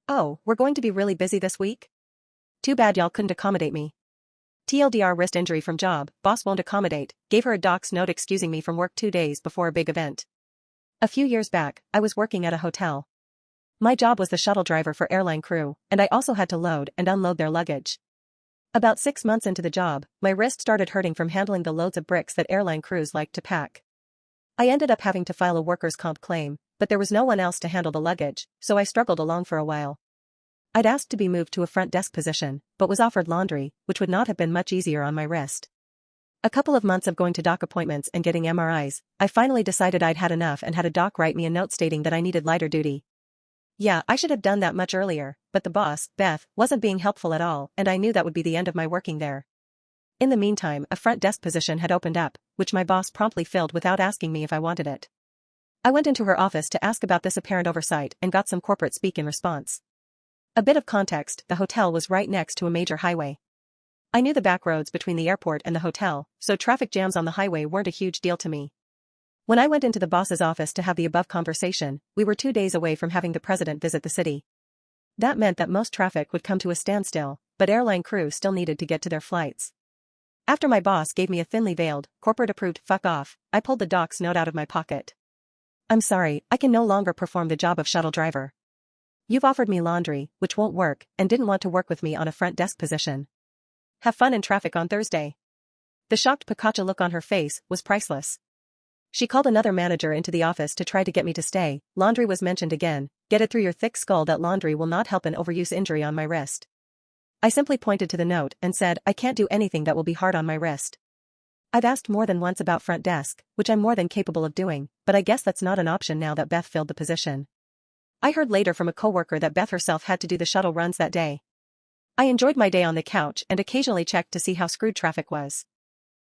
Oh, we're going to be really busy this week? Too bad y'all couldn't accommodate me. TLDR wrist injury from job, boss won't accommodate, gave her a doc's note excusing me from work 2 days before a big event. A few years back, I was working at a hotel. My job was the shuttle driver for airline crew, and I also had to load and unload their luggage. About 6 months into the job, my wrist started hurting from handling the loads of bricks that airline crews like to pack. I ended up having to file a workers' comp claim, but there was no one else to handle the luggage, so I struggled along for a while. I'd asked to be moved to a front desk position, but was offered laundry, which would not have been much easier on my wrist. A couple of months of going to doc appointments and getting MRIs, I finally decided I'd had enough and had a doc write me a note stating that I needed lighter duty. Yeah, I should have done that much earlier, but the boss, Beth, wasn't being helpful at all, and I knew that would be the end of my working there. In the meantime, a front desk position had opened up, which my boss promptly filled without asking me if I wanted it. I went into her office to ask about this apparent oversight and got some corporate speak in response. A bit of context, the hotel was right next to a major highway. I knew the back roads between the airport and the hotel, so traffic jams on the highway weren't a huge deal to me. When I went into the boss's office to have the above conversation, we were 2 days away from having the president visit the city. That meant that most traffic would come to a standstill, but airline crew still needed to get to their flights. After my boss gave me a thinly veiled, corporate-approved fuck off, I pulled the doc's note out of my pocket. I'm sorry, I can no longer perform the job of shuttle driver. You've offered me laundry, which won't work, and didn't want to work with me on a front desk position. Have fun in traffic on Thursday. The shocked Pikachu look on her face was priceless. She called another manager into the office to try to get me to stay. Laundry was mentioned again. Get it through your thick skull that laundry will not help an overuse injury on my wrist. I simply pointed to the note and said I can't do anything that will be hard on my wrist. I've asked more than once about front desk, which I'm more than capable of doing, but I guess that's not an option now that Beth filled the position. I heard later from a coworker that Beth herself had to do the shuttle runs that day. I enjoyed my day on the couch and occasionally checked to see how screwed traffic was.